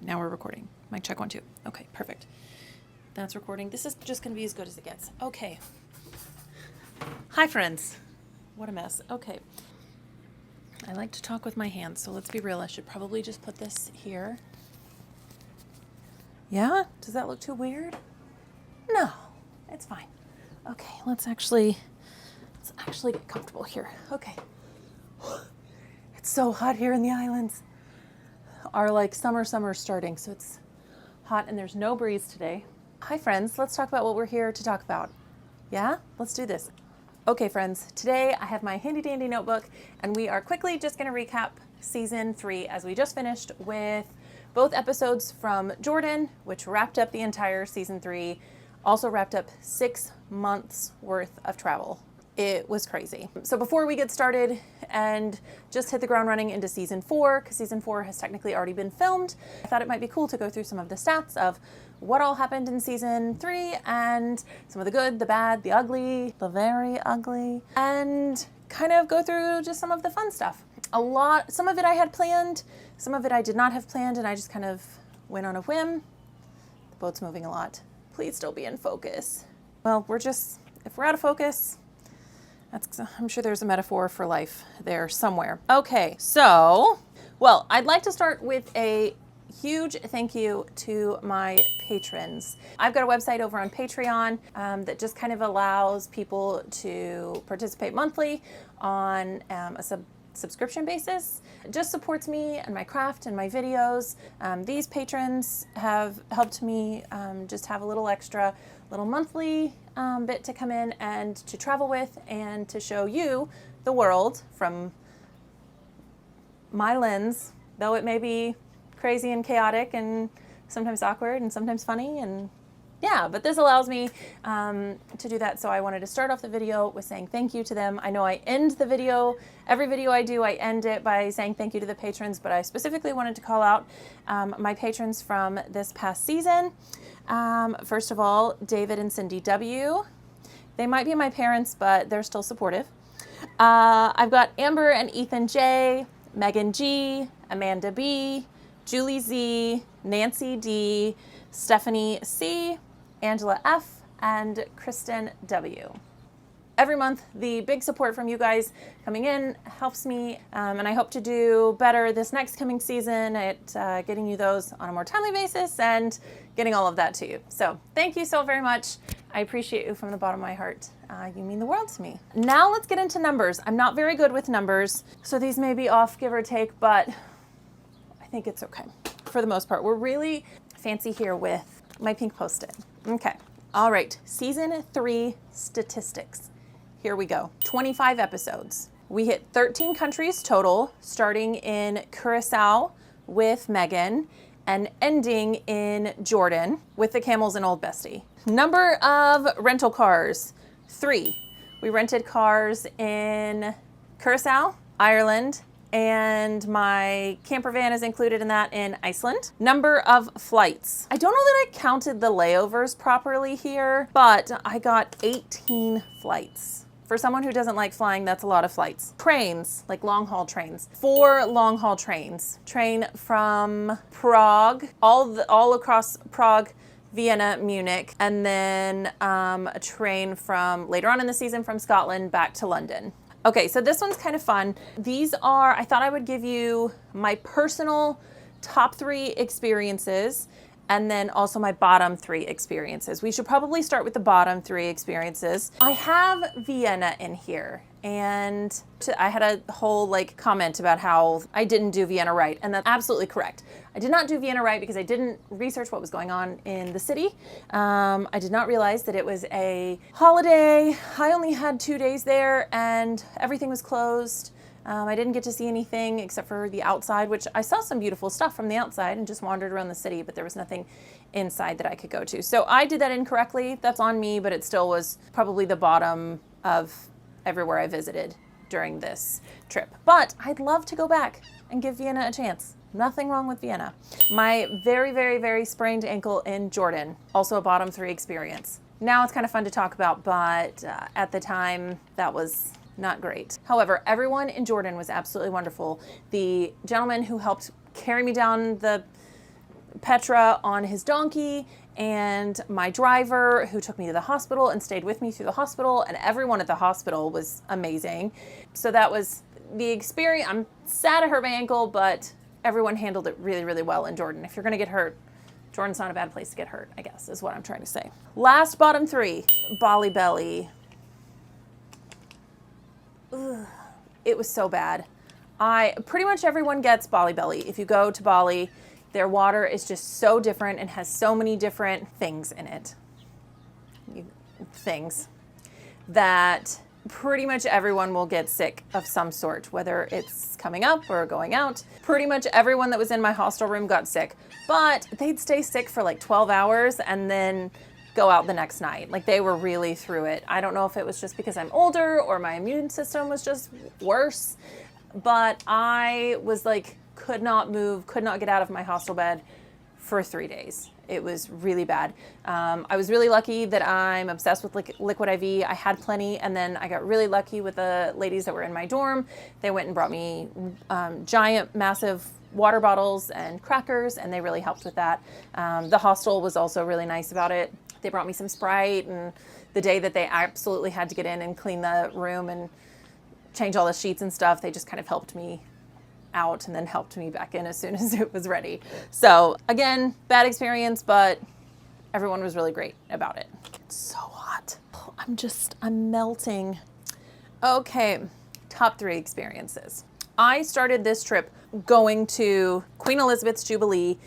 now we're recording. Mic check 1, 2. Okay, perfect. That's recording. This is just going to be as good as it gets. Okay. Hi, friends. What a mess. Okay. I like to talk with my hands, so let's be real. I should probably just put this here. Yeah? Does that look too weird? No, it's fine. Okay, let's actually get comfortable here. Okay. It's so hot here in the islands. Our summer starting, so it's hot and there's no breeze today. Hi friends, let's talk about what we're here to talk about. Yeah, let's do this. Okay friends, today I have my handy dandy notebook and we are quickly just gonna recap season 3 as we just finished with both episodes from Jordan, which wrapped up the entire season 3, also wrapped up 6 months worth of travel. It was crazy. So before we get started and just hit the ground running into season 4, because season 4 has technically already been filmed, I thought it might be cool to go through some of the stats of what all happened in season 3 and some of the good, the bad, the ugly, the very ugly, and kind of go through just some of the fun stuff. Some of it I had planned, some of it I did not have planned, and I just kind of went on a whim. The boat's moving a lot. Please still be in focus. Well, if we're out of focus, I'm sure there's a metaphor for life there somewhere. Okay, so, I'd like to start with a huge thank you to my patrons. I've got a website over on Patreon that just kind of allows people to participate monthly on a subscription basis. It just supports me and my craft and my videos. These patrons have helped me just have a little extra, little monthly bit to come in and to travel with and to show you the world from my lens, though it may be crazy and chaotic and sometimes awkward and sometimes funny, and yeah, but this allows me to do that. So I wanted to start off the video with saying thank you to them. I know I end the video, every video I do, I end it by saying thank you to the patrons, but I specifically wanted to call out my patrons from this past season. First of all, David and Cindy W. They might be my parents, but they're still supportive. I've got Amber and Ethan J, Megan G, Amanda B, Julie Z, Nancy D, Stephanie C, Angela F, and Kristen W. Every month, the big support from you guys coming in helps me, and I hope to do better this next coming season at getting you those on a more timely basis and getting all of that to you. So thank you so very much. I appreciate you from the bottom of my heart. You mean the world to me. Now let's get into numbers. I'm not very good with numbers, so these may be off, give or take, but I think it's okay. For the most part, we're really fancy here with my pink Post-it. Okay. All right. Season 3 statistics. Here we go. 25 episodes. We hit 13 countries total, starting in Curacao with Megan and ending in Jordan with the Camels and Old Bestie. Number of rental cars, 3. We rented cars in Curacao, Ireland, and my camper van is included in that in Iceland. Number of flights. I don't know that I counted the layovers properly here, but I got 18 flights. For someone who doesn't like flying, that's a lot of flights. Trains, like long haul trains. 4 long haul trains. Train from Prague, all across Prague, Vienna, Munich, and then a train from later on in the season from Scotland back to London. Okay, so this one's kind of fun. I thought I would give you my personal top 3 experiences and then also my bottom 3 experiences. We should probably start with the bottom 3 experiences. I have Vienna in here, and I had a whole comment about how I didn't do Vienna right, and that's absolutely correct. I did not do Vienna right because I didn't research what was going on in the city. I did not realize that it was a holiday. I only had 2 days there and everything was closed. I didn't get to see anything except for the outside, which I saw some beautiful stuff from the outside and just wandered around the city, but there was nothing inside that I could go to. So I did that incorrectly. That's on me, but it still was probably the bottom of everywhere I visited during this trip. But I'd love to go back and give Vienna a chance. Nothing wrong with Vienna. My very, very, very sprained ankle in Jordan, also a bottom 3 experience. Now it's kind of fun to talk about, but at the time that was not great. However, everyone in Jordan was absolutely wonderful. The gentleman who helped carry me down the Petra on his donkey, and my driver who took me to the hospital and stayed with me through the hospital, and everyone at the hospital was amazing. So that was the experience. I'm sad I hurt my ankle, but everyone handled it really, really well in Jordan. If you're gonna get hurt, Jordan's not a bad place to get hurt, I guess, is what I'm trying to say. Last bottom three, Bali Belly. Ugh, it was so bad. Pretty much everyone gets Bali Belly. If you go to Bali, their water is just so different and has so many different things in it. Things that pretty much everyone will get sick of some sort, whether it's coming up or going out. Pretty much everyone that was in my hostel room got sick, but they'd stay sick for like 12 hours and then go out the next night. Like, they were really through it. I don't know if it was just because I'm older or my immune system was just worse, but I was like, could not move, could not get out of my hostel bed for 3 days. It was really bad. I was really lucky that I'm obsessed with liquid IV. I had plenty, and then I got really lucky with the ladies that were in my dorm. They went and brought me giant, massive water bottles and crackers, and they really helped with that. The hostel was also really nice about it. They brought me some Sprite, and the day that they absolutely had to get in and clean the room and change all the sheets and stuff, they just kind of helped me out and then helped me back in as soon as it was ready. So again, bad experience, but everyone was really great about it. It's so hot. I'm melting. Okay, top three experiences. I started this trip going to Queen Elizabeth's Jubilee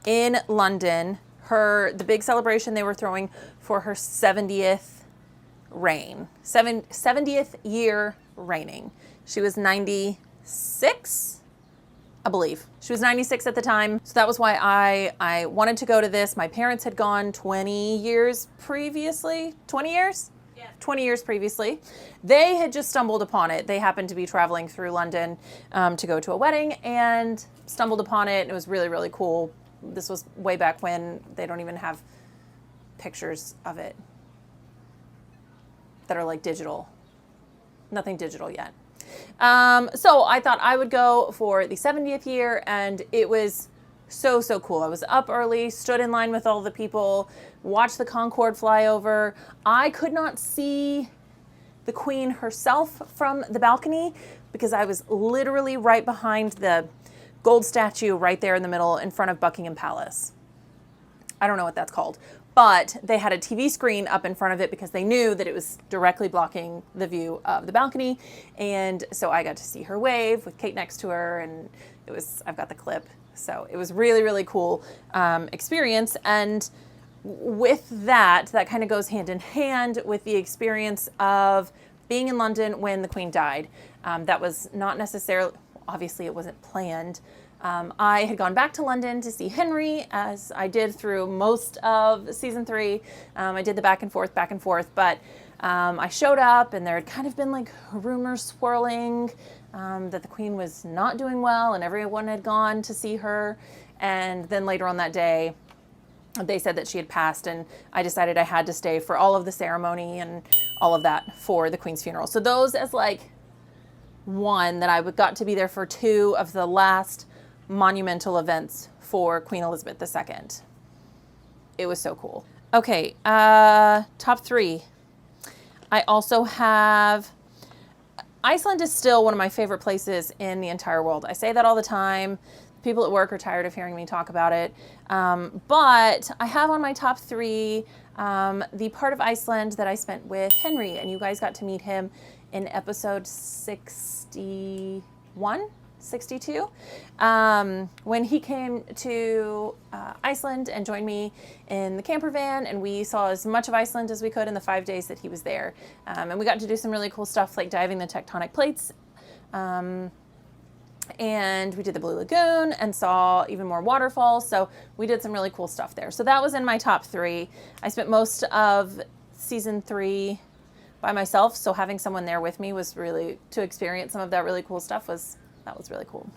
in London, the big celebration they were throwing for her 70th reign, 70th year reigning. She was 96, I believe. She was 96 at the time. So that was why I wanted to go to this. My parents had gone 20 years previously. 20 years? Yeah. 20 years previously. They had just stumbled upon it. They happened to be traveling through London to go to a wedding and stumbled upon it. It was really, really cool. This was way back when. They don't even have pictures of it that are like digital. Nothing digital yet. So I thought I would go for the 70th year, and it was so, so cool. I was up early, stood in line with all the people, watched the Concorde fly over. I could not see the Queen herself from the balcony because I was literally right behind the gold statue right there in the middle in front of Buckingham Palace. I don't know what that's called, but they had a TV screen up in front of it because they knew that it was directly blocking the view of the balcony. And so I got to see her wave with Kate next to her, and I've got the clip. So it was really, really cool experience. And with that kind of goes hand in hand with the experience of being in London when the Queen died. That was not necessarily, obviously it wasn't planned. I had gone back to London to see Henry, as I did through most of season 3. I did the back and forth, but I showed up, and there had kind of been like rumors swirling that the Queen was not doing well, and everyone had gone to see her. And then later on that day, they said that she had passed, and I decided I had to stay for all of the ceremony and all of that for the Queen's funeral. So those as like one, that I got to be there for 2 of the last monumental events for Queen Elizabeth II. It was so cool. Okay, top 3. I also have, Iceland is still one of my favorite places in the entire world. I say that all the time. People at work are tired of hearing me talk about it. But I have on my top 3 the part of Iceland that I spent with Henry, and you guys got to meet him in episode 61? 62, when he came to Iceland and joined me in the camper van, and we saw as much of Iceland as we could in the 5 days that he was there. And we got to do some really cool stuff like diving the tectonic plates. And we did the Blue Lagoon and saw even more waterfalls. So we did some really cool stuff there. So that was in my top 3. I spent most of season 3 by myself. So having someone there with me was really, to experience some of that really cool stuff was really cool.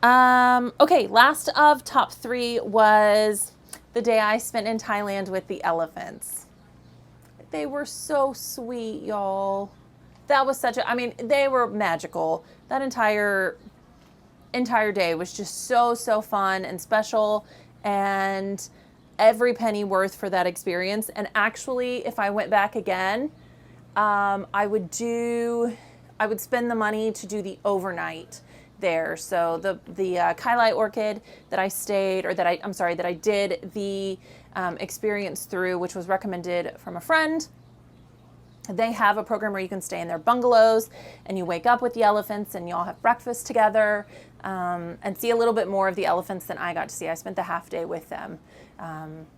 Okay, last of top 3 was the day I spent in Thailand with the elephants. They were so sweet, y'all. That was they were magical. That entire entire day was just so, so fun and special, and every penny worth for that experience. And actually, if I went back again, I would spend the money to do the overnight there. So the Kailai Orchid that I stayed, or that I did the experience through, which was recommended from a friend. They have a program where you can stay in their bungalows and you wake up with the elephants and you all have breakfast together, and see a little bit more of the elephants than I got to see. I spent the half day with them.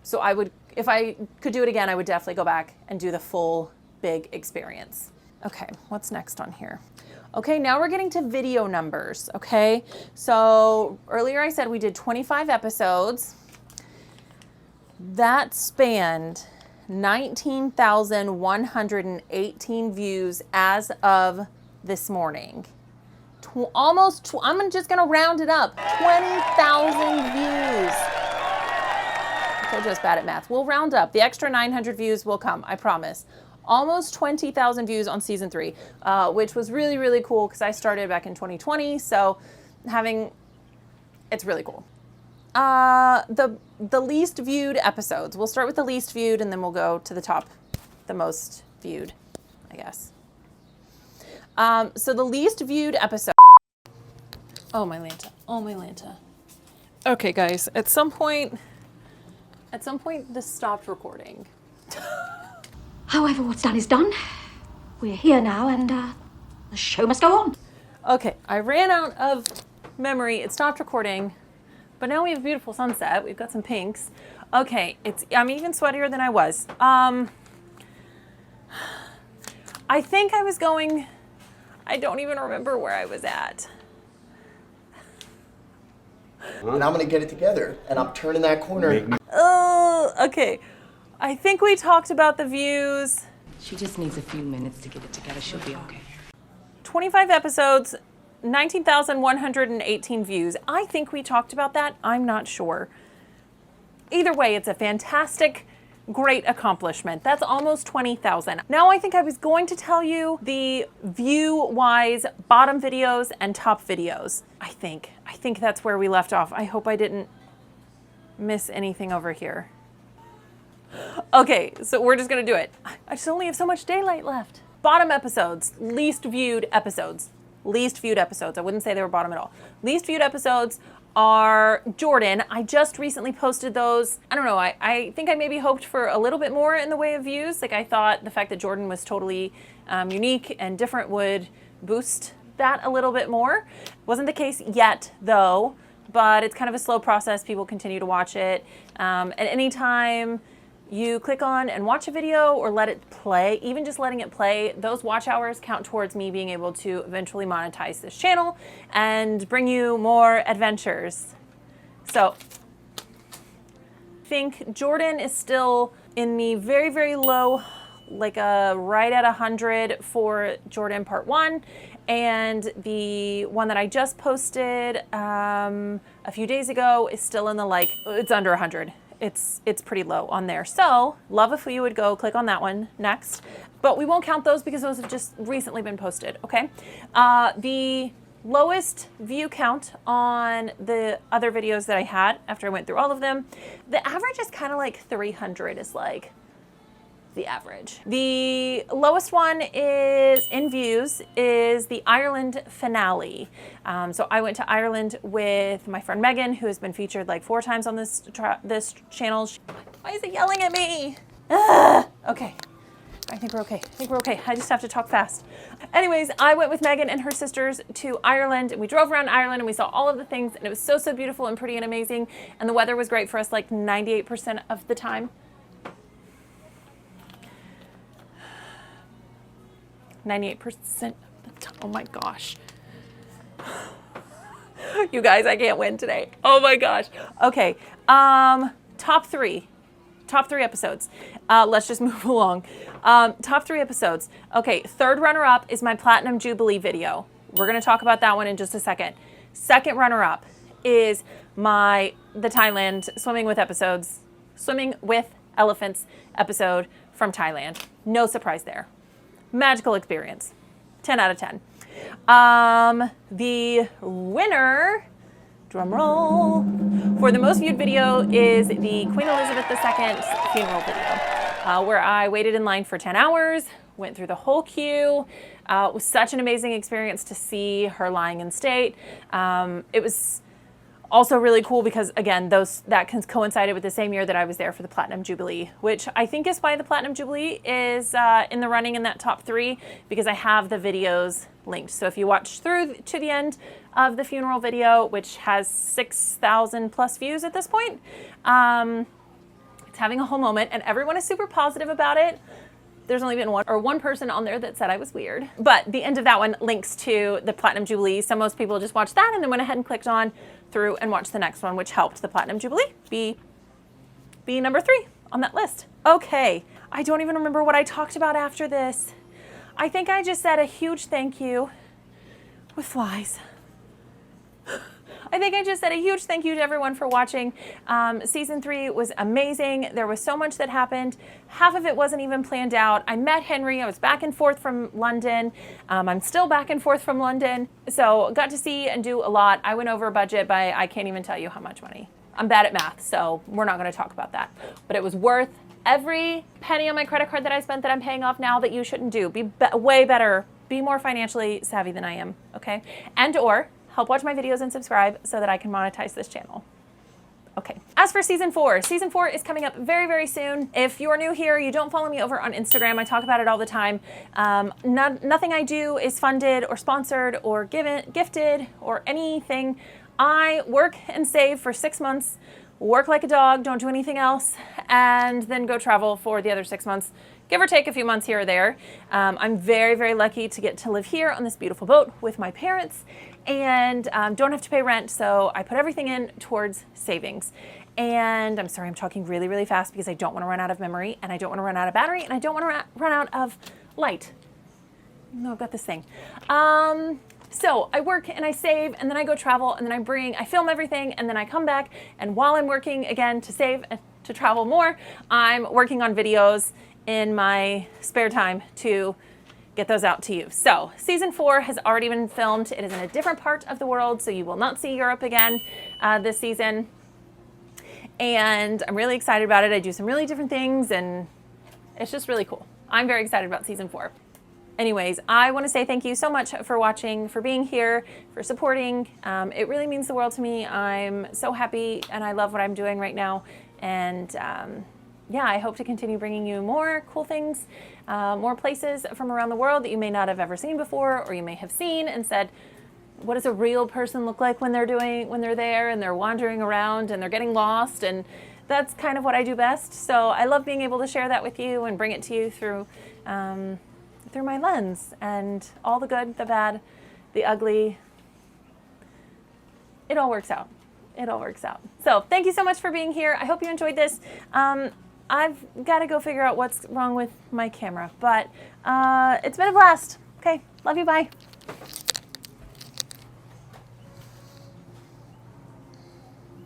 So I would, if I could do it again, I would definitely go back and do the full big experience. Okay, what's next on here? Okay, now we're getting to video numbers, okay? So earlier I said we did 25 episodes. That spanned 19,118 views as of this morning. I'm just gonna round it up, 20,000 views. I told you I was bad at math. We'll round up. The extra 900 views will come, I promise. Almost 20,000 views on season 3, which was really, really cool because I started back in 2020. So it's really cool. The least viewed episodes. We'll start with the least viewed and then we'll go to the top, the most viewed, I guess. So the least viewed episode. Oh my Lanta. Oh my Lanta. Okay, guys. At some point, this stopped recording. However, what's done is done. We're here now, and the show must go on. Okay, I ran out of memory. It stopped recording, but now we have a beautiful sunset. We've got some pinks. Okay, I'm even sweatier than I was. I think I was going. I don't even remember where I was at. And I'm gonna get it together, and I'm turning that corner. Oh, okay. I think we talked about the views. She just needs a few minutes to get it together. She'll be okay. 25 episodes, 19,118 views. I think we talked about that. I'm not sure. Either way, it's a fantastic, great accomplishment. That's almost 20,000. Now I think I was going to tell you the view-wise bottom videos and top videos. I think that's where we left off. I hope I didn't miss anything over here. Okay, so we're just gonna do it. I just only have so much daylight left. Bottom episodes, least viewed episodes. Least viewed episodes. I wouldn't say they were bottom at all. Least viewed episodes are Jordan. I just recently posted those. I don't know, I think I maybe hoped for a little bit more in the way of views. Like I thought the fact that Jordan was totally unique and different would boost that a little bit more. Wasn't the case yet though, but it's kind of a slow process. People continue to watch it. At any time you click on and watch a video or let it play, even just letting it play, those watch hours count towards me being able to eventually monetize this channel and bring you more adventures. So I think Jordan is still in the very, very low, like right at 100 for Jordan Part 1. And the one that I just posted a few days ago is still in the it's under 100. It's pretty low on there. So love if you would go click on that one next. But we won't count those because those have just recently been posted, okay? The lowest view count on the other videos that I had after I went through all of them, the average is kind of like 300 is like the average. The lowest one is in views is the Ireland finale. So I went to Ireland with my friend Megan, who has been featured like 4 times on this channel. Why is it yelling at me? Okay, I think we're okay. I just have to talk fast. Anyways, I went with Megan and her sisters to Ireland, and we drove around Ireland and we saw all of the things, and it was so, so beautiful and pretty and amazing. And the weather was great for us like 98% of the time. 98% of the time. Oh my gosh. You guys, I can't win today. Oh my gosh. Okay. Top three episodes. Let's just move along. Top 3 episodes. Okay. Third runner up is my Platinum Jubilee video. We're going to talk about that one in just a second. Second runner up is the Thailand swimming with elephants episode from Thailand. No surprise there. Magical experience. 10 out of 10. The winner, drum roll, for the most viewed video is the Queen Elizabeth II funeral video, where I waited in line for 10 hours, went through the whole queue. It was such an amazing experience to see her lying in state. It was also really cool because, again, that coincided with the same year that I was there for the Platinum Jubilee, which I think is why the Platinum Jubilee is in the running in that top 3, because I have the videos linked. So if you watch through to the end of the funeral video, which has 6,000 plus views at this point, it's having a whole moment and everyone is super positive about it. There's only been one person on there that said I was weird. But the end of that one links to the Platinum Jubilee. So most people just watched that and then went ahead and clicked on through and watched the next one, which helped the Platinum Jubilee be number 3 on that list. Okay, I don't even remember what I talked about after this. I think I just said a huge thank you with flies. I think I just said a huge thank you to everyone for watching. Season 3 was amazing. There was so much that happened. Half of it wasn't even planned out. I met Henry. I was back and forth from London. I'm still back and forth from London. So got to see and do a lot. I went over budget by, I can't even tell you how much money. I'm bad at math, so we're not going to talk about that. But it was worth every penny on my credit card that I spent that I'm paying off now that you shouldn't do. Be way better. Be more financially savvy than I am, okay? And or help watch my videos and subscribe so that I can monetize this channel. Okay, as for season 4 is coming up very, very soon. If you're new here, you don't follow me over on Instagram, I talk about it all the time. Nothing I do is funded or sponsored or gifted or anything. I work and save for 6 months, work like a dog, don't do anything else, and then go travel for the other 6 months, give or take a few months here or there. I'm very, very lucky to get to live here on this beautiful boat with my parents and don't have to pay rent, so I put everything in towards savings. And I'm sorry, I'm talking really, really fast because I don't want to run out of memory and I don't want to run out of battery and I don't want to run out of light. No, I've got this thing. So I work and I save and then I go travel and then I film everything and then I come back, and while I'm working again to save and to travel more, I'm working on videos in my spare time to get those out to you. So season 4 has already been filmed. It is in a different part of the world, so you will not see Europe again this season. And I'm really excited about it. I do some really different things and it's just really cool. I'm very excited about season 4. Anyways, I want to say thank you so much for watching, for being here, for supporting. It really means the world to me. I'm so happy and I love what I'm doing right now. And yeah, I hope to continue bringing you more cool things, more places from around the world that you may not have ever seen before, or you may have seen and said, what does a real person look like when they're there and they're wandering around and they're getting lost? And that's kind of what I do best. So I love being able to share that with you and bring it to you through my lens, and all the good, the bad, the ugly. It all works out. It all works out. So thank you so much for being here. I hope you enjoyed this. I've got to go figure out what's wrong with my camera, but it's been a blast. Okay, love you, bye.